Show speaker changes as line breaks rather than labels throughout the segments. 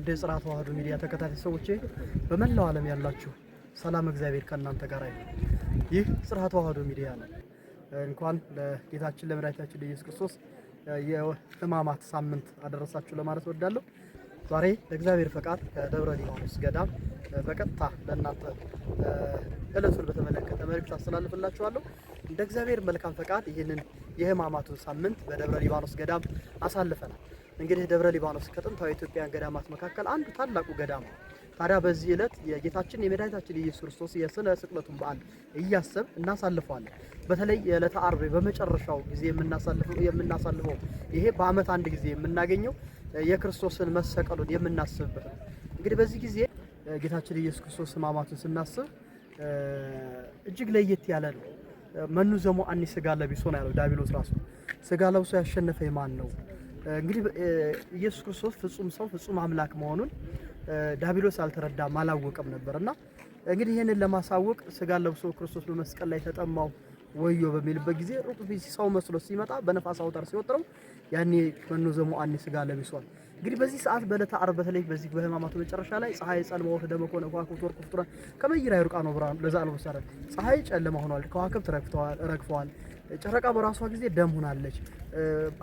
የጽርሐ ተዋሕዶ ሚዲያ ተከታታይ ሰዎች በመላው ዓለም ያላችሁ ሰላም እግዚአብሔር ከእናንተ ጋር ይሁን። ይህ ጽርሐ ተዋሕዶ ሚዲያ ነው። እንኳን ለጌታችን ለመድኃኒታችን ለኢየሱስ ክርስቶስ የሕማማት ሳምንት አደረሳችሁ ለማለት እወዳለሁ። ዛሬ ለእግዚአብሔር ፈቃድ ከደብረ ሊባኖስ ገዳም በቀጥታ ለእናንተ ዕለቱን በተመለከተ መልእክት አስተላልፍላችኋለሁ። እንደ እግዚአብሔር መልካም ፈቃድ ይህንን የሕማማቱን ሳምንት በደብረ ሊባኖስ ገዳም አሳልፈናል። እንግዲህ ደብረ ሊባኖስ ከጥንታዊ ኢትዮጵያውያን ገዳማት መካከል አንዱ ታላቁ ገዳም ነው። ታዲያ በዚህ ዕለት የጌታችን የመድኃኒታችን የኢየሱስ ክርስቶስ የስነ ስቅለቱን በዓል እያሰብ እናሳልፈዋለን። በተለይ የዕለተ ዓርብ በመጨረሻው ጊዜ የምናሳልፈው ይሄ በዓመት አንድ ጊዜ የምናገኘው የክርስቶስን መሰቀሉን የምናስብበት ነው። እንግዲህ በዚህ ጊዜ ጌታችን ኢየሱስ ክርስቶስ ሕማማቱን ስናስብ እጅግ ለየት ያለ ነው። መኑ ዘሞአኒ ሥጋ ለቢሶ ነው ያለው ዲያብሎስ ራሱ። ሥጋ ለብሶ ያሸነፈ ማን ነው? እንግዲህ ኢየሱስ ክርስቶስ ፍጹም ሰው ፍጹም አምላክ መሆኑን ዲያብሎስ አልተረዳም አላወቀም ነበርና እንግዲህ ይሄንን ለማሳወቅ ሥጋ ለብሶ ክርስቶስ በመስቀል ላይ ተጠማው ወዮ በሚልበት ጊዜ ሩቅ ሰው መስሎ ሲመጣ በነፋስ አውታር ሲወጥረው ያኔ መኑ ዘሞአኒ ሥጋ ለቢሶ። እንግዲህ በዚህ ሰዓት በዕለተ ዓርብ በተለይ በዚህ በሕማማቱ መጨረሻ ላይ ፀሐይ ጸልመ ወተደመ ኮነ ከዋክብት ወርቅ ፍጡራን ከመይራ ይሩቃኖ ብርሃን ለዘአልቦ ሰረን። ፀሐይ ጨለማ ሆኗል፣ ከዋክብት ረግፈዋል፣ ጨረቃ በራሷ ጊዜ ደም ሆናለች፣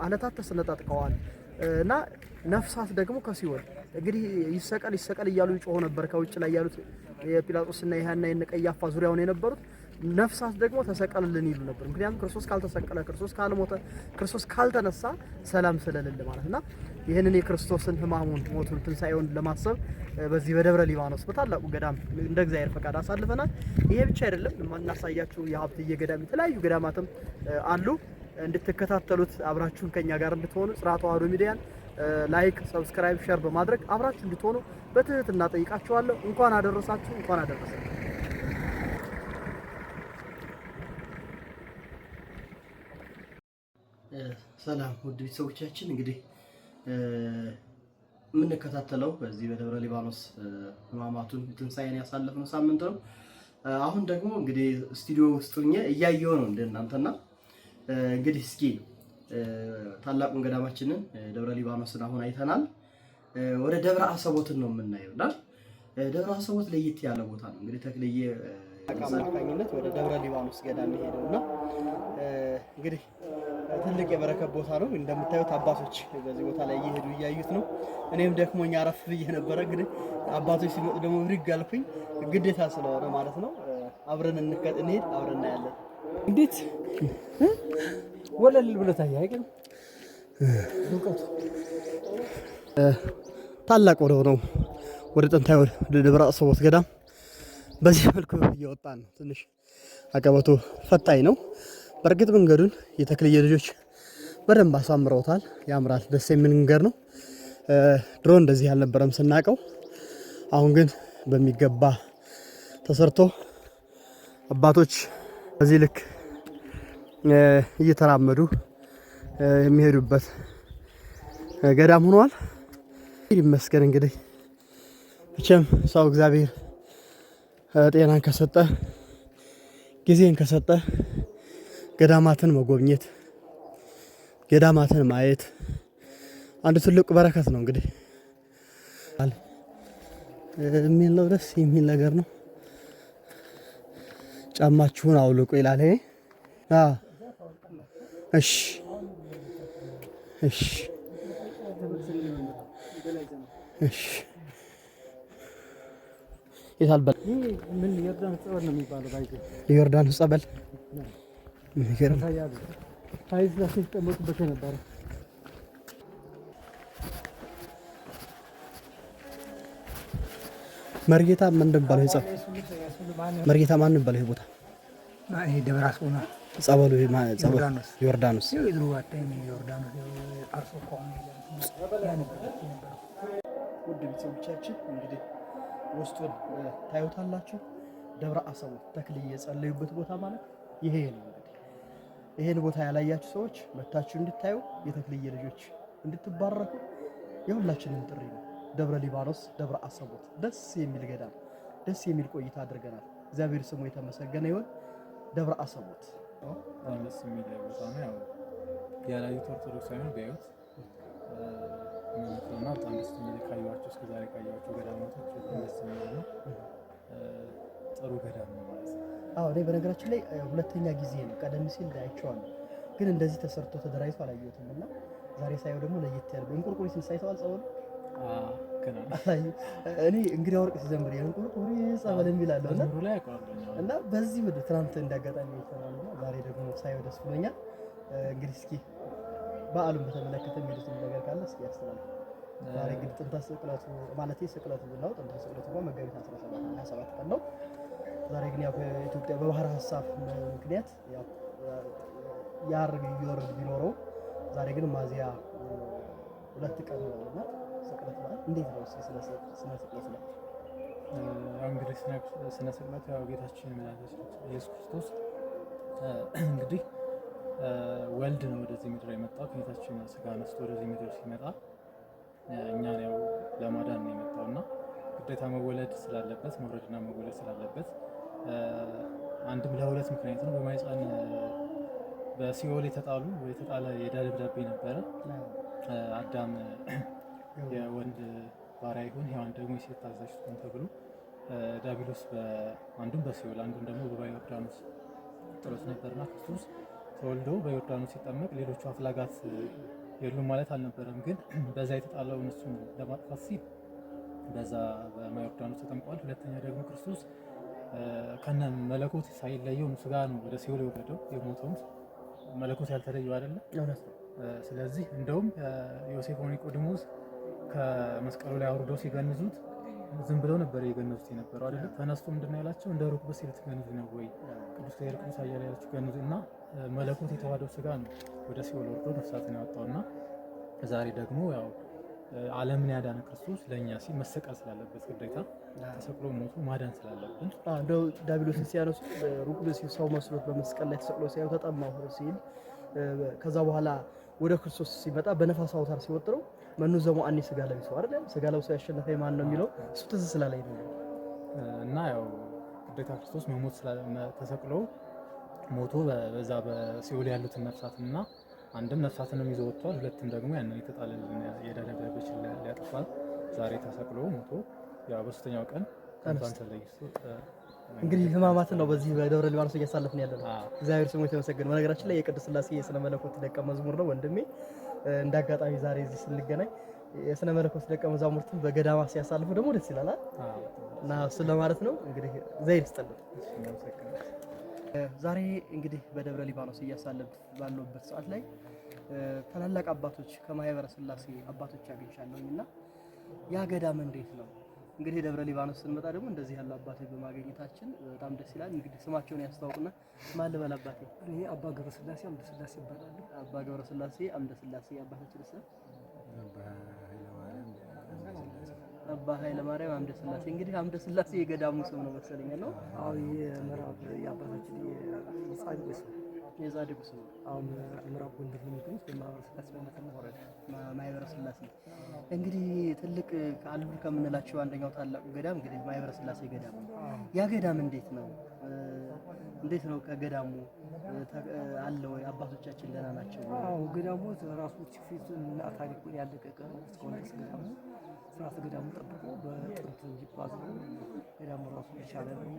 አለታት ተሰነጣጥቀዋል እና ነፍሳት ደግሞ ከሲኦል እንግዲህ ይሰቀል ይሰቀል እያሉ ይጮሁ ነበር። ከውጭ ላይ ያሉት የጲላጦስና የሐና የቀያፋ ዙሪያውን የነበሩት ነፍሳት ደግሞ ተሰቀልልን ይሉ ነበር። ምክንያቱም ክርስቶስ ካልተሰቀለ፣ ክርስቶስ ካልሞተ፣ ክርስቶስ ካልተነሳ ሰላም ስለሌለ ማለትና ይህንን የክርስቶስን ሕማሙን ሞቱን ትንሣኤውን ለማሰብ በዚህ በደብረ ሊባኖስ በታላቁ ገዳም እንደ እግዚአብሔር ፈቃድ አሳልፈናል። ይሄ ብቻ አይደለም፣ የማናሳያችሁ የሀብትዬ ገዳም የተለያዩ ገዳማትም አሉ። እንድትከታተሉት አብራችሁን ከኛ ጋር እንድትሆኑ ጽርሐ ተዋሕዶ ሚዲያን ላይክ፣ ሰብስክራይብ፣ ሼር በማድረግ አብራችሁ እንድትሆኑ በትህትና ጠይቃችኋለሁ። እንኳን አደረሳችሁ፣ እንኳን አደረሰን። ሰላም ውድ ቤተሰቦቻችን፣ እንግዲህ የምንከታተለው በዚህ በደብረ ሊባኖስ ሕማማቱን ትንሣኤን ያሳለፍነው ሳምንት ነው። አሁን ደግሞ እንግዲህ ስቱዲዮ ውስጥ ሆኜ እያየሁ ነው እንደናንተና እንግዲህ እስኪ ታላቁን ገዳማችንን ደብረ ሊባኖስን አሁን አይተናል። ወደ ደብረ አሰቦትን ነው የምናየውና ደብረ አሰቦት ለየት ያለ ቦታ ነው። እንግዲህ ተክልዬ አማካኝነት ወደ ደብረ ሊባኖስ ገዳም ሄደውና እንግዲህ ትልቅ የበረከት ቦታ ነው። እንደምታዩት አባቶች በዚህ ቦታ ላይ እየሄዱ እያዩት ነው። እኔም ደክሞኛ አረፍ ብዬ ነበረ፣ ግን አባቶች ሲመጡ ደግሞ ብድግ አልኩኝ፣ ግዴታ ስለሆነ ማለት ነው። አብረን እንሄድ፣ አብረን እናያለን።
እንዴት ወለል ብሎ ታየ አይቀር ዱቀቱ
ታላቅ ወደ ሆነው ወደ ጥንታዊ ወደ ደብረ አሰቦት ገዳም በዚህ መልኩ እየወጣን ነው። ትንሽ አቀበቱ ፈታኝ ነው። በእርግጥ መንገዱን የተክልየ ልጆች በደንብ አሳምረውታል። ያምራል፣ ደስ የሚል መንገድ ነው። ድሮ እንደዚህ አልነበረም ስናቀው። አሁን ግን በሚገባ ተሰርቶ አባቶች በዚህ ልክ እየተራመዱ የሚሄዱበት ገዳም ሆኗል። ይመስገን እንግዲህ መቼም ሰው እግዚአብሔር ጤናን ከሰጠ ጊዜን ከሰጠ ገዳማትን መጎብኘት ገዳማትን ማየት አንዱ ትልቁ በረከት ነው። እንግዲህ የሚል ነው፣ ደስ የሚል ነገር ነው። ጫማችሁን አውልቁ ይላል። እሺ እሺ እሺ የታልበል
ምን ዮርዳኖስ ጸበል ነው የሚባለው?
ዮርዳኖስ ጸበል
ይገርም ታይዝ ላይ ተቀመጡበት ነበር።
መርጌታ ምን እንደሚባለው ይጻፍ መርጌታ ማን እንደሚባለው ይሄ ቦታ
ይሄ ደብረ አስቦና
ጸበሉ ዮርዳኖስ ውድ ቤተሰቦቻችን እንግዲህ ውስጡን ታዩታላችሁ። ደብረ አሰቦት ተክልዬ የጸለዩበት ቦታ ማለት ይሄ ነው። እንግዲህ ይሄን ቦታ ያላያችሁ ሰዎች መታችሁ እንድታዩ የተክልዬ ልጆች እንድትባረኩ የሁላችንም ጥሪ ነው። ደብረ ሊባኖስ ደብረ አሰቦት ደስ የሚል ገዳም፣ ደስ የሚል ቆይታ አድርገናል። እግዚአብሔር ስሙ የተመሰገነ ይሁን። ደብረ አሰቦት
ደስ የሚል ቦታ ነው። ያው ያላዩት ኦርቶዶክሳውያን ቢያዩት እና በጣም ደስ የሚል ካየኋቸው እስከዛሬ ካየኋቸው ገዳማቶች በጣም ደስ የሚል ነው። ጥሩ ገዳም ነው ማለት ነው።
አዎ እኔ በነገራችን ላይ ሁለተኛ ጊዜ ነው። ቀደም ሲል አይቼዋለሁ፣ ግን እንደዚህ ተሰርቶ ተደራጅቶ አላየሁትም እና ዛሬ ሳየው ደግሞ ለየት ያለ እንቁርቁሪትን ሳይተዋል ጸበሉ እኔ እንግዲህ ወርቅ ሲዘምር የእንቁርቁሪ ጸበል የሚላለሁ እና በዚህ ምድር ትናንት እንዳጋጣሚ ይተናል እና ዛሬ ደግሞ ሳየው ደስ ብሎኛል። እንግዲህ እስኪ በዓሉን በተመለከተ የሚሉትን ነገር ካለ እስኪ ያስተላልፉ። ዛሬ እንግዲህ ጥንተ ስቅለቱ ማለት ስቅለቱ ነው። ጥንተ ስቅለቱ መጋቢት 27 ቀን ነው። ዛሬ ግን ያው በኢትዮጵያ በባህር ሀሳብ ምክንያት ያው ያርግ ይወርድ ቢኖረው ዛሬ ግን ሚያዝያ 2 ቀን ነውና ስቅለት ማለት እንዴት ነው? ስነ ስቅለት ነው
እንግዲህ ስነ ስቅለት ያው ጌታችን መድኃኒታችን ኢየሱስ ክርስቶስ እንግዲህ ወልድ ነው ወደዚህ ምድር የመጣው። ከጌታችን ስጋ ነስቶ ወደዚህ ምድር ሲመጣ እኛን ያው ለማዳን ነው የመጣውና ግዴታ መወለድ ስላለበት መውረድና መወለድ ስላለበት አንድም ለሁለት ምክንያት ነው። በማኅፀን በሲኦል የተጣለ የዕዳ ደብዳቤ ነበረ። አዳም የወንድ ባሪያ ይሁን፣ ሔዋን ደግሞ የሴት ታዛዥ ትሁን ተብሎ ዲያብሎስ አንዱም በሲኦል አንዱም ደግሞ በዮርዳኖስ ጥሎት ነበርና ክርስቶስ ተወልዶ በዮርዳኖስ ሲጠመቅ ሌሎቹ አፍላጋት የሉም ማለት አልነበረም። ግን በዛ የተጣለውን እሱን ለማጥፋት ሲል በዛ በዮርዳኖስ ተጠምቋል። ሁለተኛ ደግሞ ክርስቶስ ከነ መለኮት ሳይለየው ስጋ ነው ወደ ሲኦል የወረደው። የሞተውም መለኮት ያልተለየው አይደለም። ስለዚህ እንደውም ዮሴፍ ኒቆዲሞስ ከመስቀሉ ላይ አውርደው ሲገንዙት ዝም ብለው ነበር የገነዙት የነበረው አይደለም። ተነስቶ ምንድነው ያላቸው? እንደ ሩቅ ብእሲ ልትገንዙ ነው ወይ? ቅዱስ ቄርሎስ አያሌው ያላችሁ ገንዙ እና መለኮት የተዋህደው ስጋ ነው ወደ ሲኦል ወርዶ ነፍሳትን ያወጣውና ዛሬ ደግሞ ያው ዓለምን ያዳነ ክርስቶስ ለእኛ ሲል መሰቀል ስላለበት ግዴታ ተሰቅሎ ሞቶ ማዳን ስላለብን
እንደው ዲያብሎስን ሲያነሱ ሩቅ ብእሲ ሰው መስሎት በመስቀል ላይ ተሰቅሎ ሲያዩ ተጠማሁ ሲል ከዛ በኋላ ወደ ክርስቶስ ሲመጣ በነፋስ አውታር ሲወጥረው መኑ ዘሞአኒ ስጋ ለብሶ አይደል? ስጋ ለብሶ ያሸነፈ ማን ነው የሚለው እሱ ትዝ ስላለኝ ነው።
እና ያው ግዴታ ክርስቶስ መሞት ተሰቅሎ ሞቶ በዛ በሲኦል ያሉትን ነፍሳትና አንድም ነፍሳትንም ይዞ ወጥቷል። ሁለትም ደግሞ ያንን የተጣለልን የዕዳ ደብዳቤዎችን ሊያጠፋ ዛሬ ተሰቅሎ ሞቶ ያው በሶስተኛው ቀን ከዛን ተለይቶ
እንግዲህ ሕማማትን ነው በዚህ በደብረ ሊባኖስ እያሳለፍን ያለነው። እግዚአብሔር ስሙ የተመሰገነ። በነገራችን ላይ የቅድስት ሥላሴ የሥነ መለኮት ደቀ መዝሙር ነው ወንድሜ። እንዳጋጣሚ ዛሬ እዚህ ስንገናኝ የሥነ መለኮት ደቀ መዛሙርትን በገዳማ ሲያሳልፉ ደግሞ ደስ ይላል እና እሱ ለማለት ነው። እንግዲህ ዘይር ይስጥልን። ዛሬ እንግዲህ በደብረ ሊባኖስ እያሳለፍ ባለበት ሰዓት ላይ ታላላቅ አባቶች ከማኅበረ ሥላሴ አባቶች አግኝቻለሁኝና ያ ገዳም እንዴት ነው? እንግዲህ ደብረ ሊባኖስ ስንመጣ ደግሞ እንደዚህ ያሉ አባቶች በማግኘታችን በጣም ደስ ይላል። እንግዲህ ስማቸውን ያስተዋውቁና ማን ልበል አባቴ?
እኔ አባ ገብረ ሥላሴ አምደ ሥላሴ ይባላል።
አባ ገብረ ሥላሴ አምደ ሥላሴ። አባታችን ስም አባ ኃይለ ማርያም አምደ ሥላሴ። እንግዲህ አምደ ሥላሴ የገዳሙ ስም ነው መሰለኝ ነው?
አዎ የምዕራብ የአባታችን የጻድቁ ስም
የጻድቁ ስም።
አሁን ምዕራብ ጎንደር ነው የሚገኙት በማኅበረ ሥላሴ በመተማ ወረዳ
ማኅበረ ሥላሴ። እንግዲህ ትልቅ አሉ ከምንላቸው አንደኛው ታላቁ ገዳም እንግዲህ ማኅበረ ሥላሴ ገዳም ነው። ያ ገዳም እንዴት ነው? እንዴት ነው ከገዳሙ አለ ወይ? አባቶቻችን ደህና ናቸው?
አዎ ገዳሙ ራሱ ፊቱና ታሪኩን ያለቀቀ ነው። እስካሁን ድረስ ገዳሙ ስርዓተ ገዳሙ ጠብቆ በጥንት እንዲጓዝ ነው። ገዳሙ ራሱ የቻለ ነው።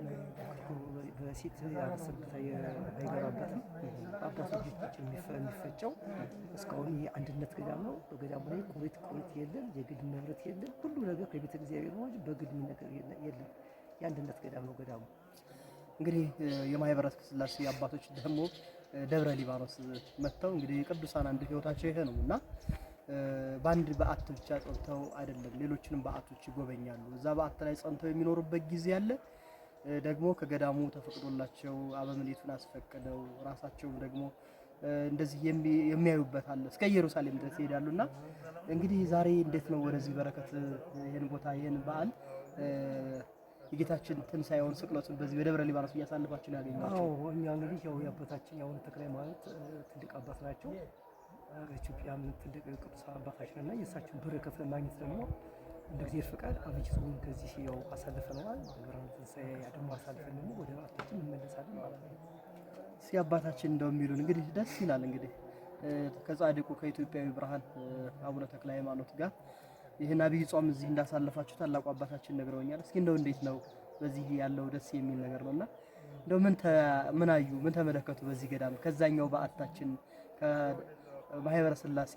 በሴት ያበሰበት አይገባበትም። አባቶች የሚፈጨው እስካሁን የአንድነት ገዳም ነው። በገዳሙ ላይ ቁሪት የለም፣ የግል ንብረት የለም። ሁሉ ነገር ከቤተ እግዚአብሔር ነው እንጂ በግል ነገር የለም። የአንድነት ገዳም ነው ገዳሙ።
እንግዲህ የማኅበረ ሥላሴ አባቶች ደግሞ ደብረ ሊባኖስ መጥተው እንግዲህ የቅዱሳን አንዱ ሕይወታቸው ይሄ ነው እና በአንድ በዓት ብቻ ጸንተው አይደለም፣ ሌሎችንም በዓቶች ይጎበኛሉ። እዛ በዓት ላይ ጸንተው የሚኖሩበት ጊዜ አለ። ደግሞ ከገዳሙ ተፈቅዶላቸው አበምኔቱን አስፈቅደው ራሳቸውም ደግሞ እንደዚህ የሚያዩበት አለ። እስከ ኢየሩሳሌም ድረስ ይሄዳሉና እንግዲህ ዛሬ እንዴት ነው ወደዚህ በረከት ይሄን ቦታ ይሄን በዓል የጌታችን ትንሣኤውን ስቅለቱን በዚህ በደብረ ሊባኖስ እያሳለፋችሁ ነው ያገኘናቸው?
አዎ እኛ እንግዲህ ያው የአባታችን ያው ተክለ ሃይማኖት ትልቅ አባት ናቸው። ኢትዮጵያም ትልቅ ቅዱስ አባታችን እና የእሳቸውን በረከት ለማግኘት ደግሞ እንደ እግዚአብሔር ፈቃድ አብይ ጾም ከዚህ ያው አሳልፈነዋል። ብርሃነ ትንሣኤ ደግሞ አሳልፈን ደግሞ ወደ አባታችን እንመለሳለን ማለት ነው።
አባታችን እንደው የሚሉን እንግዲህ ደስ ይላል። እንግዲህ ከጻድቁ ከኢትዮጵያዊ ብርሃን አቡነ ተክለ ሃይማኖት ጋር ይህን አብይ ጾም እዚህ እንዳሳለፋችሁ ታላቁ አባታችን ነግረውኛል። እስኪ እንደው እንዴት ነው በዚህ ያለው ደስ የሚል ነገር ነውና እንደው ምን አዩ ምን ተመለከቱ በዚህ ገዳም ከዛኛው በዓታችን ከማህበረ ሥላሴ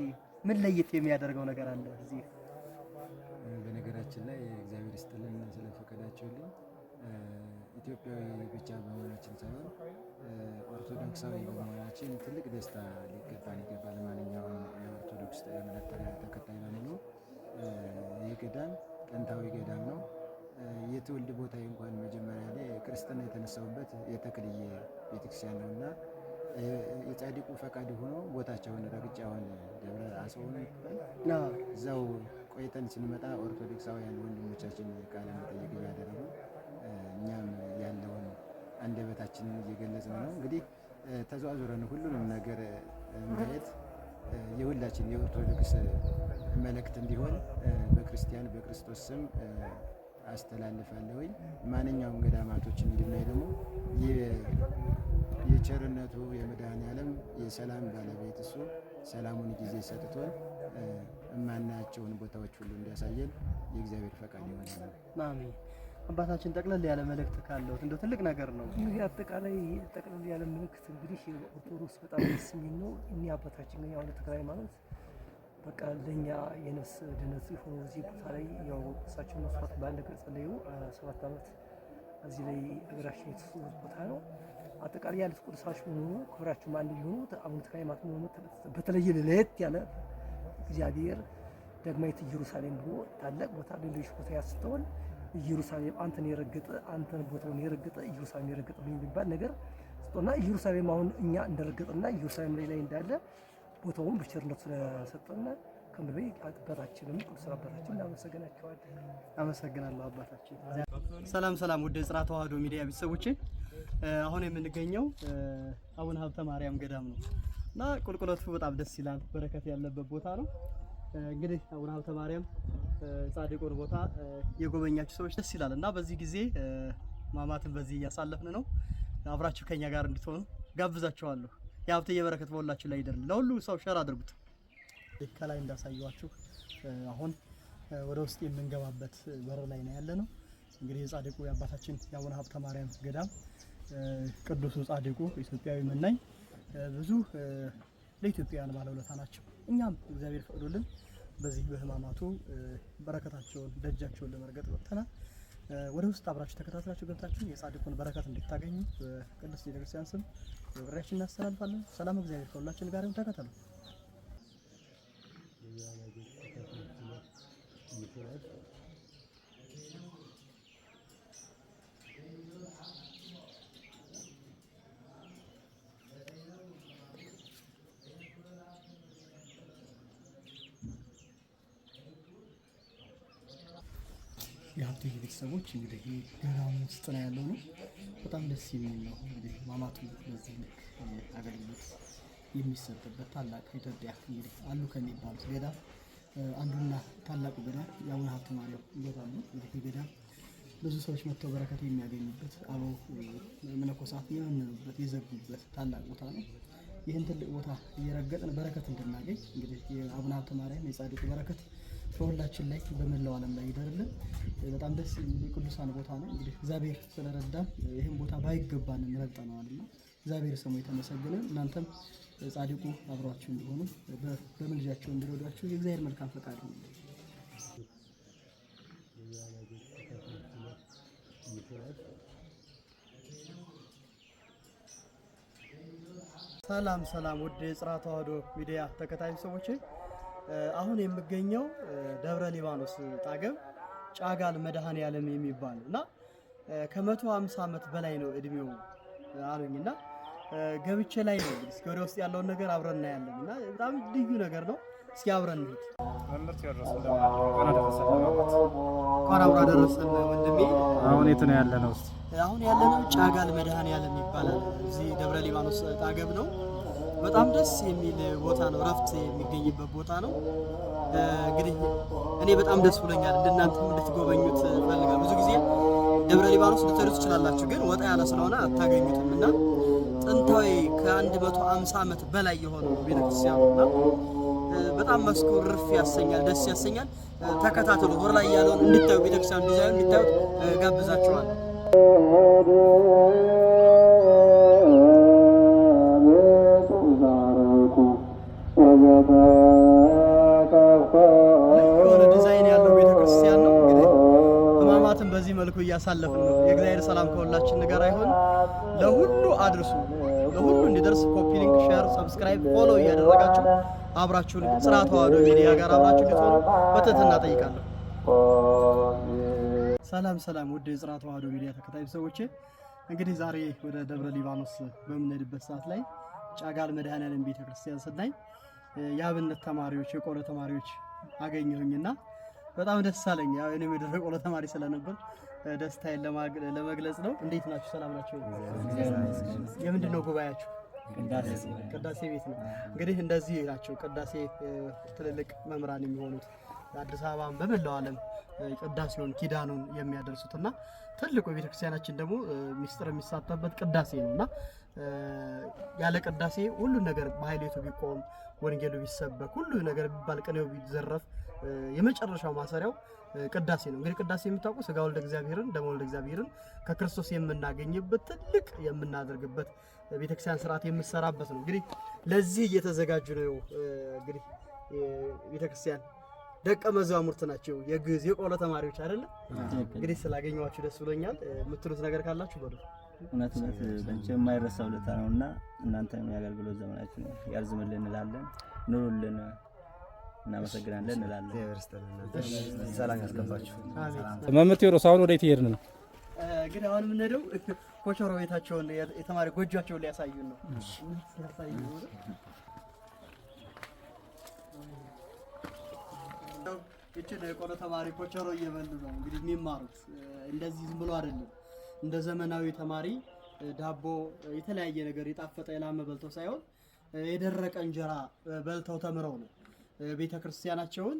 ምን ለየት የሚያደርገው ነገር አለ እዚህ?
በነገራችን ላይ እግዚአብሔር ይስጥልን ስለፈቀዳችሁልኝ ኢትዮጵያዊ ብቻ በመሆናችን ሳይሆን ኦርቶዶክሳዊ በመሆናችን ትልቅ ደስታ ሊገባን ይገባል። ማንኛውም የኦርቶዶክስ እምነት ተከታይ በሙሉ ይህ ገዳም ጥንታዊ ገዳም ነው። የትውልድ ቦታ እንኳን መጀመሪያ ላይ ክርስትና የተነሳውበት የተክልዬ ቤተክርስቲያን ነውና የጻድቁ ፈቃድ ሆኖ ቦታቸውን ረግጫውን ደብረ አስዋን ይባላል እዛው ቆይተን ስንመጣ ኦርቶዶክሳውያን ወንድሞቻችን ቃለ መጠይቅ እያደረጉ እኛም ያለውን አንደበታችንን እየገለጽን ነው። እንግዲህ ተዘዋዙረን ሁሉንም ነገር ማየት የሁላችን የኦርቶዶክስ መልእክት እንዲሆን በክርስቲያን በክርስቶስ ስም አስተላልፋለሁኝ። ማንኛውም ገዳማቶችን እንድናይ ደግሞ የቸርነቱ የመድኃኔዓለም የሰላም ባለቤት እሱ ሰላሙን ጊዜ ሰጥቶን የማናያቸውን ቦታዎች ሁሉ እንዲያሳየን የእግዚአብሔር ፈቃድ ይሆናል።
አሜን። አባታችን ጠቅለል ያለ መልእክት ካለው እንደው ትልቅ ነገር ነው።
እንግዲህ አጠቃላይ ጠቅለል ያለ መልእክት እንግዲህ ኦርቶዶክስ በጣም ደስ የሚል ነው። እኛ አባታችን ግን ያው ተክለ ሃይማኖት በቃ ለኛ የነፍስ ድነት ሆኖ እዚህ ቦታ ላይ ያው እሳቸው መስዋዕት ባለቀ ጸለዩ 7 ዓመት እዚህ ላይ እግራችን የተሰዉበት ቦታ ነው። አጠቃላይ ያሉት ቅዱሳን ሆኖ ክብራቸውም አንድ ሊሆኑ አቡነ ተክለ ሃይማኖት ሆኖ በተለየ ለየት ያለ እግዚአብሔር ዳግማዊት ኢየሩሳሌም ብሎ ታላቅ ቦታ ሌሎች ቦታ ያስተዋል። ኢየሩሳሌም አንተን የረገጠ አንተን ቦታውን የረገጠ ኢየሩሳሌም የረገጠ የሚባል ነገር ስጦና ኢየሩሳሌም አሁን እኛ እንደረገጠና ኢየሩሳሌም ላይ እንዳለ ቦታውን በቸርነቱ ስለሰጠና ከምበይ አባታችንም ቅዱስ አባታችን እናመሰግናቸዋለን።
አመሰግናለሁ አባታችን። ሰላም ወደ ጽርሐ ተዋሕዶ ሚዲያ ቤተሰቦቼ አሁን የምንገኘው አቡነ ሀብተ ማርያም ገዳም ነው እና ቁልቁለቱ በጣም ደስ ይላል። በረከት ያለበት ቦታ ነው። እንግዲህ አቡነ ሀብተ ማርያም ጻድቁን ቦታ የጎበኛችሁ ሰዎች ደስ ይላል እና በዚህ ጊዜ ማማትን በዚህ እያሳለፍን ነው። አብራችሁ ከኛ ጋር እንድትሆኑ ጋብዛችኋለሁ። የሀብትዬ በረከት በሁላችሁ ላይ ይደርል። ለሁሉ ሰው ሸር አድርጉት። ከላይ እንዳሳየዋችሁ አሁን ወደ ውስጥ የምንገባበት በር ላይ ነው ያለነው። እንግዲህ የጻድቁ የአባታችን የአቡነ ሀብተ ማርያም ገዳም ቅዱሱ ጻድቁ ኢትዮጵያዊ መናኝ ብዙ ለኢትዮጵያውያን ባለውለታ ናቸው። እኛም እግዚአብሔር ፈቅዶልን በዚህ በህማማቱ በረከታቸውን ደጃቸውን ለመርገጥ ወጥተናል። ወደ ውስጥ አብራችሁ ተከታትላችሁ ገብታችሁ የጻድቁን በረከት እንድታገኙ በቅድስት ቤተክርስቲያን ስም ጥሪያችንን እናስተላልፋለን። ሰላም እግዚአብሔር ከሁላችን ጋር ይሁን። ተከተሉ። የሀብትዬ ቤተሰቦች እንግዲህ ገዳሙ ውስጥ ነው ያለው ነው። በጣም ደስ የሚል ነው። እንግዲህ ማማቱ በዚህ አገልግሎት የሚሰጥበት ታላቅ ኢትዮጵያ እንግዲህ አሉ ከሚባሉት ገዳም አንዱና ታላቁ ገዳም የአቡነ ሀብተ ማርያም ገዳም ነው። እንግዲህ ገዳም ብዙ ሰዎች መጥተው በረከት የሚያገኙበት አበው መነኮሳት የመነኑበት የዘጉበት ታላቅ ቦታ ነው። ይህን ትልቅ ቦታ እየረገጥን በረከት እንድናገኝ እንግዲህ የአቡነ ሀብተ ማርያም የጻድቁ በረከት በሁላችን ላይ በመላው ዓለም ላይ ይደርልን። በጣም ደስ የሚል ቅዱሳን ቦታ ነው። እንግዲህ እግዚአብሔር ስለረዳን ይህን ቦታ ባይገባን ረግጠነዋልና እግዚአብሔር ስሙ የተመሰገነ። እናንተም ጻድቁ አብሯችሁ እንዲሆኑ በምልጃቸው እንዲረዷችሁ የእግዚአብሔር መልካም ፈቃድ ነው። ሰላም ውድ የጽርሐ ተዋሕዶ ሚዲያ ተከታታይ ሰዎች አሁን የምገኘው ደብረ ሊባኖስ ጣገብ ጫጋል መድኃኔዓለም የሚባል እና ከ150 ዓመት በላይ ነው እድሜው አሉኝና ገብቼ ላይ ነው። እስኪ ወደ ውስጥ ያለውን ነገር አብረን እናያለን እና በጣም ልዩ ነገር ነው። እስኪ አብረን እንሂድ። እንኳን አብራ ደረሰን ወንድሜ።
አሁን የት ነው ያለነው?
አሁን ያለነው ጫጋል መድኃኔዓለም ይባላል። እዚህ ደብረ ሊባኖስ ጣገብ ነው። በጣም ደስ የሚል ቦታ ነው። ረፍት የሚገኝበት ቦታ ነው። እንግዲህ እኔ በጣም ደስ ብሎኛል። እናንተም እንድትጎበኙት ፈልጋለሁ። ብዙ ጊዜ ደብረ ሊባኖስ ልትሄዱ ትችላላችሁ፣ ግን ወጣ ያለ ስለሆነ አታገኙትም እና ጥንታዊ ከ150 ዓመት በላይ የሆነው ቤተክርስቲያኑና በጣም መስኮር ርፍ ያሰኛል፣ ደስ ያሰኛል። ተከታተሉ። ወር ላይ ያለውን እንድታዩ ቤተክርስቲያኑ ዲዛይን እንድታዩ ጋብዛችኋል። የሆነ ዲዛይን ያለው ቤተክርስቲያን ነው። እንግዲህ ሕማማትን በዚህ መልኩ እያሳለፍን ነው። የእግዚአብሔር ሰላም ከሁላችን ጋር ይሁን። ለሁሉ አድርሱ፣ ለሁሉ እንዲደርስ ኮፒ ሊንክ፣ ሼር፣ ሰብስክራይብ፣ ፎሎ እያደረጋችሁ አብራችሁን ጽርሐ ተዋሕዶ ሚዲያ ጋር አብራችሁ እንድትሆኑ በትህትና ጠይቃለሁ። ሰላም ሰላም፣ ውድ የጽርሐ ተዋሕዶ ሚዲያ ተከታይ ሰዎቼ፣ እንግዲህ ዛሬ ወደ ደብረ ሊባኖስ በምንሄድበት ሰዓት ላይ ጫጋል መድኃኔዓለም ቤተክርስቲያን ስናይ የአብነት ተማሪዎች የቆሎ ተማሪዎች አገኘሁኝና በጣም ደስ አለኝ። ያው እኔም የደብረ ቆሎ ተማሪ ስለነበር ደስታዬን ለመግለጽ ነው። እንዴት ናችሁ? ሰላም ናችሁ? የምንድን ነው ጉባኤያችሁ? ቅዳሴ ቤት ነው። እንግዲህ እንደዚህ ናቸው ቅዳሴ ትልልቅ መምህራን የሚሆኑት አዲስ አበባን በመላው ዓለም ቅዳሴውን ኪዳኑን የሚያደርሱትና ትልቁ ቤተክርስቲያናችን ደግሞ ሚስጥር የሚሳተፍበት ቅዳሴ ነውና ያለ ቅዳሴ ሁሉ ነገር በኃይሌቱ ቢቆም ወንጌሉ ቢሰበክ ሁሉ ነገር ቢባል ቅኔው ቢዘረፍ የመጨረሻው ማሰሪያው ቅዳሴ ነው። እንግዲህ ቅዳሴ የምታውቁ ሥጋ ወልደ እግዚአብሔርን ደመ ወልደ እግዚአብሔርን ከክርስቶስ የምናገኝበት ትልቅ የምናደርግበት ቤተክርስቲያን ስርዓት የምሰራበት ነው። እንግዲህ ለዚህ እየተዘጋጁ ነው። እንግዲህ ቤተክርስቲያን ደቀ መዛሙርት ናቸው፣ የግዕዝ የቆሎ ተማሪዎች አይደለ? እንግዲህ ስላገኘኋችሁ ደስ ብሎኛል። የምትሉት ነገር ካላችሁ በሉ።
እውነት በእንቸ የማይረሳ ውለታ ነውና እናንተም የአገልግሎት ዘመናችሁን ያርዝምልን እንላለን። ኑሩልን፣ እናመሰግናለን እንላለን።
ሰላም ያስገባችሁ።
መምህር ቴዎድሮስ አሁን ወዴት እየሄድን ነው?
እንግዲህ አሁን የምንሄደው ኮቸሮ ቤታቸውን የተማሪ ጎጆአቸውን ሊያሳዩን ነው። እቺ የቆሎ ተማሪ ኮቸሮ እየበሉ ነው እንግዲህ የሚማሩት። እንደዚህ ዝም ብሎ አይደለም። እንደ ዘመናዊ ተማሪ ዳቦ የተለያየ ነገር የጣፈጠ የላመ በልተው ሳይሆን የደረቀ እንጀራ በልተው ተምረው ነው ቤተክርስቲያናቸውን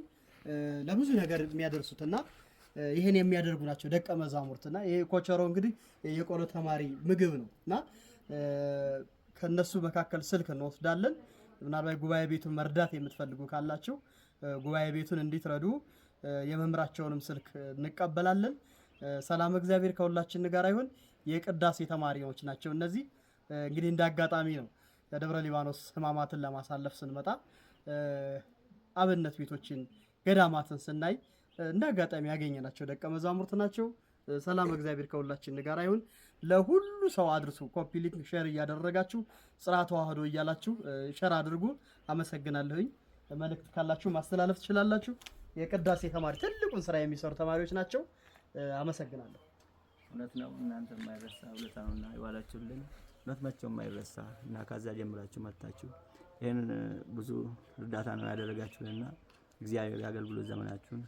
ለብዙ ነገር የሚያደርሱትና ይሄን የሚያደርጉ ናቸው ደቀ መዛሙርትና ይሄ ኮቸሮ እንግዲህ የቆሎ ተማሪ ምግብ ነውና ከነሱ መካከል ስልክ እንወስዳለን። ምናልባት ጉባኤ ቤቱን መርዳት የምትፈልጉ ካላችሁ ጉባኤ ቤቱን እንዲትረዱ የመምህራቸውንም ስልክ እንቀበላለን። ሰላም እግዚአብሔር ከሁላችን ጋር ይሁን። የቅዳሴ ተማሪዎች ናቸው እነዚህ። እንግዲህ እንዳጋጣሚ ነው ለደብረ ሊባኖስ ሕማማትን ለማሳለፍ ስንመጣ አብነት ቤቶችን ገዳማትን ስናይ እንዳጋጣሚ ያገኘናቸው ደቀ መዛሙርት ናቸው። ሰላም እግዚአብሔር ከሁላችን ጋር ይሁን። ለሁሉ ሰው አድርሱ። ኮፒ ሊንክ ሼር እያደረጋችሁ ጽርሐ ተዋሕዶ እያላችሁ ሼር አድርጉ። አመሰግናለሁኝ። መልእክት ካላችሁ ማስተላለፍ ትችላላችሁ። የቅዳሴ ተማሪ ትልቁን ስራ የሚሰሩ ተማሪዎች ናቸው። አመሰግናለሁ።
እውነት ነው። እናንተ የማይረሳ ውለታ ነውና የዋላችሁልን እውነት መቼም የማይረሳ እና ከዛ ጀምራችሁ መጣችሁ ይሄን ብዙ እርዳታ ነው ያደረጋችሁልና እግዚአብሔር የአገልግሎት ዘመናችሁን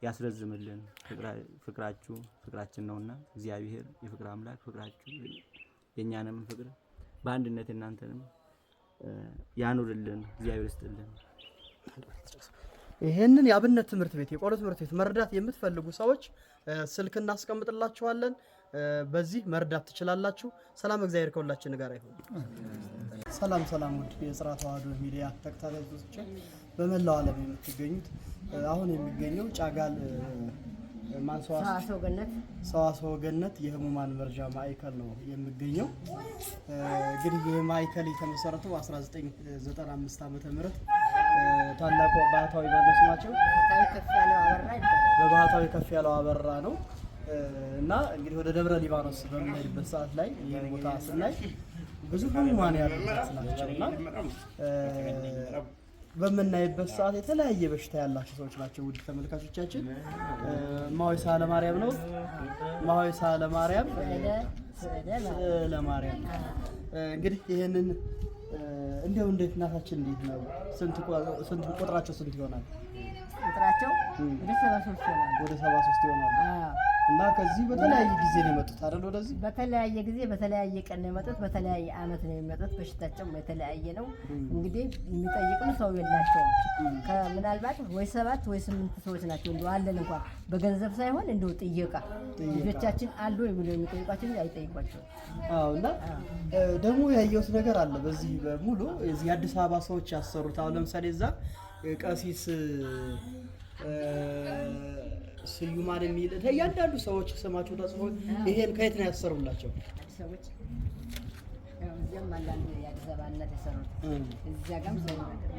ያስረዝምልን። ፍቅራችሁ ፍቅራችን ነውና እግዚአብሔር የፍቅር አምላክ ፍቅራችሁ የኛንም ፍቅር በአንድነት እናንተንም ያኑርልን። እግዚአብሔር ይስጥልን።
ይሄንን የአብነት ትምህርት ቤት የቆሎ ትምህርት ቤት መርዳት የምትፈልጉ ሰዎች ስልክ እናስቀምጥላችኋለን። በዚህ መርዳት ትችላላችሁ። ሰላም እግዚአብሔር ከሁላችን ጋር ይሁን። ሰላም ሰላም፣ ውድ የጽርሐ ተዋሕዶ ሚዲያ ተከታታዮች በመላው ዓለም የምትገኙት አሁን የሚገኘው ጫጋል ሰዋስወ ገነት የህሙማን መርጃ ማዕከል ነው የሚገኘው። እንግዲህ ይህ ማዕከል የተመሰረተው 1995 ዓመተ ምህረት ታላቁ ባህታዊ ባለስማቸው በባህታዊ ከፍ ያለው አበራ ነው እና እንግዲህ ወደ ደብረ ሊባኖስ በምንሄድበት ሰዓት ላይ ይህ ቦታ ስናይ ብዙ ህሙማን ያሉበት ናቸውና በምናይበት ሰዓት የተለያየ በሽታ ያላቸው ሰዎች ናቸው። ውድ ተመልካቾቻችን እማሆይ ሳህለማርያም ነው። እማሆይ ሳህለማርያም ለማርያም እንግዲህ ይሄንን እንደው እንዴት እናታችን እንዴት ነው? ስንት ቁጥራቸው ስንት ይሆናል?
ቁጥራቸው ወደ 73 ይሆናል።
ወደ 73 ይሆናል። እና ከዚህ በተለያየ ጊዜ ነው የመጡት አይደል? ወደዚህ
በተለያየ ጊዜ በተለያየ ቀን ነው የመጡት። በተለያየ አመት ነው የመጡት። በሽታቸው የተለያየ ነው። እንግዲህ የሚጠይቅም ሰው የላቸውም። ምናልባት ወይ 7 ወይ 8 ሰዎች ናቸው እንደው አለን እንኳን በገንዘብ ሳይሆን እንደው ጥየቃ ልጆቻችን አሉ የሚለው የሚጠይቋቸው አይጠይቋቸው።
አዎ። እና ደግሞ ያየሁት ነገር አለ በዚህ በሙሉ የዚህ አዲስ አበባ ሰዎች ያሰሩት። አሁን ለምሳሌ እዛ ቀሲስ ስዩማን የሚል እያንዳንዱ ሰዎች ስማቸው ተጽፎ ይሄን ከየት ነው ያሰሩላቸው?
ሰዎች እዚያም አንዳንድ የአዲስ አበባ እናት የሰሩት እዚያ ጋርም ሰው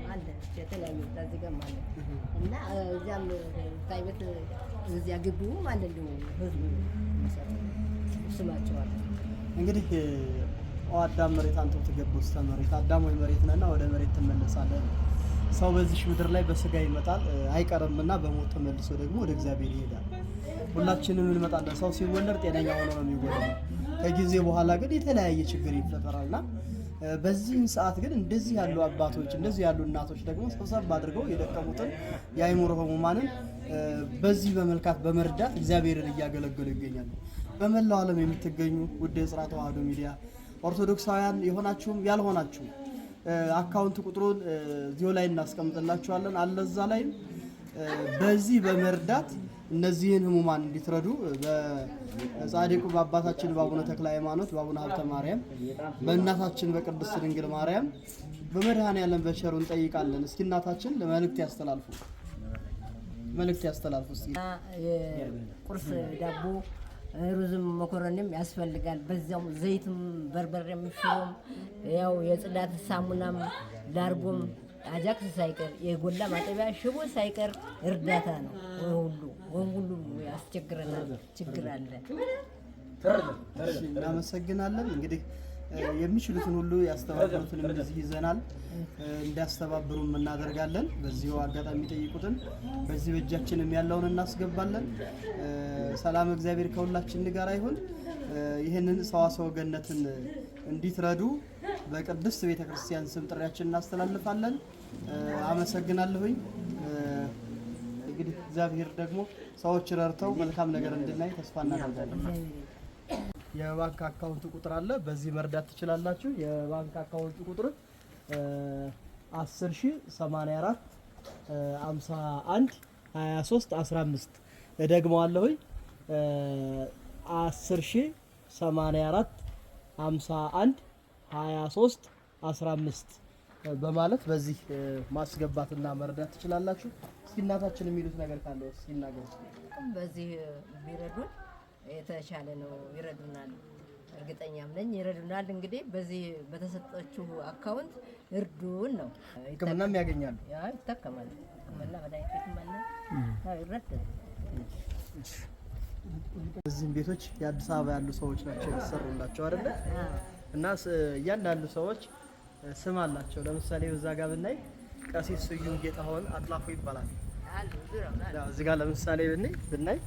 አለ የተለያዩ እዚህ ጋርም አለ እና እዚያም ታይበት እዚያ ግቢውም አለ እንደው ህዝቡ ስማቸው አለ።
እንግዲህ አዳም መሬት አንተው ተገበስ ተመሬት አዳም ወይ መሬት ነህና ወደ መሬት ትመለሳለህ። ሰው በዚህ ምድር ላይ በስጋ ይመጣል አይቀርምና በሞት ተመልሶ ደግሞ ወደ እግዚአብሔር ይሄዳል። ሁላችንም እንመጣለን። ሰው ሲወለድ ጤነኛ ሆኖ ነው የሚወለደው። ከጊዜ በኋላ ግን የተለያየ ችግር ይፈጠራልና በዚህ ሰዓት ግን እንደዚህ ያሉ አባቶች እንደዚህ ያሉ እናቶች ደግሞ ሰብሰብ አድርገው የደከሙትን የአይምሮ ህሙማንን በዚህ በመልካት በመርዳት እግዚአብሔርን እያገለገሉ ይገኛሉ። በመላው ዓለም የምትገኙ ውድ የጽርሐ ተዋሕዶ ሚዲያ ኦርቶዶክሳውያን የሆናችሁም ያልሆናችሁም አካውንት ቁጥሩን እዚሁ ላይ እናስቀምጥላችኋለን። አለዛ ላይ በዚህ በመርዳት እነዚህን ህሙማን እንዲትረዱ በጻድቁ በአባታችን በአቡነ ተክለ ሃይማኖት በአቡነ ሀብተ ማርያም በእናታችን በቅድስት ድንግል ማርያም በመድኃኔዓለም በቸሩ እንጠይቃለን። እስኪ እናታችን ለመልእክት ያስተላልፉ እስኪ።
ቁርስ ዳቦ ሩዝም መኮረንም ያስፈልጋል። በዛው ዘይትም በርበሬም ሽሮም ያው የጽዳት ሳሙናም ላርጎም አጃክስ ሳይቀር የጎላ ማጠቢያ ሽቦ ሳይቀር እርዳታ ነው። ሁሉ ያስቸግረናል፣ ችግር አለ።
እናመሰግናለን። እንግዲህ የሚችሉትን ሁሉ ያስተባብሩትን እንደዚህ ይዘናል እንዲያስተባብሩም እናደርጋለን። በዚሁ አጋጣሚ ጠይቁትን በዚህ በእጃችንም ያለውን እናስገባለን። ሰላም እግዚአብሔር ከሁላችን ጋር ይሁን። ይህንን ሰዋስወ ገነትን እንዲትረዱ በቅድስት ቤተክርስቲያን ስም ጥሪያችንን እናስተላልፋለን። አመሰግናለሁኝ። እንግዲህ እግዚአብሔር ደግሞ ሰዎች ረድተው መልካም ነገር እንድናይ ተስፋ እናደርጋለን። የባንክ አካውንት ቁጥር አለ፣ በዚህ መርዳት ትችላላችሁ። የባንክ አካውንት ቁጥር 10,084 51 23 15 እደግመዋለሁኝ 10,084 51 23 15 በማለት በዚህ ማስገባትና መርዳት ትችላላችሁ። እስኪ እናታችን የሚሉት ነገር ካለ እስኪ እናገሩ።
በዚህ ቢረዱን የተሻለ ነው። ይረዱናል፣ እርግጠኛም ነኝ ይረዱናል። እንግዲህ በዚህ በተሰጠችው አካውንት እርዱን ነው።
ሕክምናም ያገኛሉ፣
ይታከማሉ። ሕክምና መድኃኒትም አለ፣ ይረዳል።
እዚህም ቤቶች የአዲስ አበባ ያሉ ሰዎች ናቸው የተሰሩላቸው አይደለ? እና እያንዳንዱ ሰዎች ስም አላቸው። ለምሳሌ በዛ ጋር ብናይ ቀሲስ ስዩም ጌታሁን አጥላፉ ይባላል። እዚህ ጋር ለምሳሌ ብናይ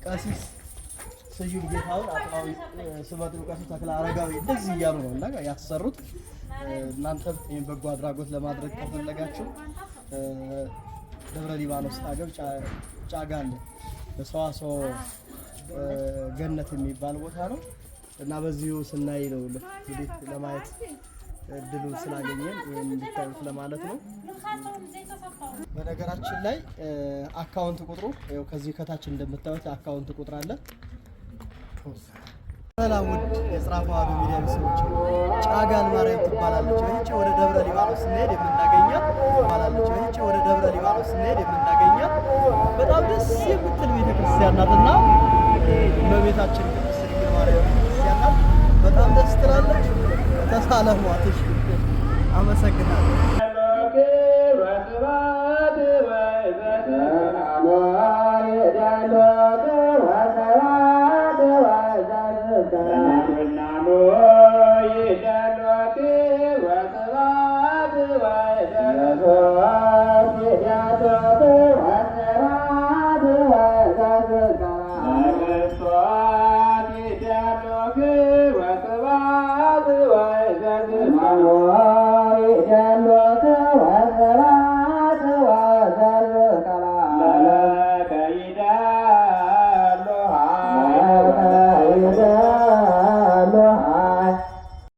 ቀሲስ ስዩም ጌታሁን አጥላዊ ስመጥሩ ቀሲስ ተክለ አረጋዊ እንደዚህ እያሉ ነው እና ያተሰሩት። እናንተም ይህን በጎ አድራጎት ለማድረግ ከፈለጋችሁ ደብረ ሊባኖስ አገብ ጫጋለ በሰዋስወ ገነት የሚባል ቦታ ነው እና በዚሁ ስናይ ነው እንግዲህ ለማየት እድሉን ስላገኘን ይሄን እንድታዩት ለማለት ነው። በነገራችን ላይ አካውንት ቁጥሩ ያው ከዚህ ከታች እንደምታዩት አካውንት ቁጥር አለ። ሰላም ውድ የጽርሐ ተዋሕዶ ሚዲያ ቤተሰቦች፣ ጫጋል ማርያም ትባላለች። ወይቼ ወደ ደብረ ሊባኖስ ስንሄድ የምናገኛት በጣም ደስ የምትል ቤተክርስቲያን ናትና እመቤታችን ቅድስት ድንግል ማርያም ቤተክርስቲያን ናት። በጣም ደስ ትላለች። ተሳለሟት። አመሰግናለሁ።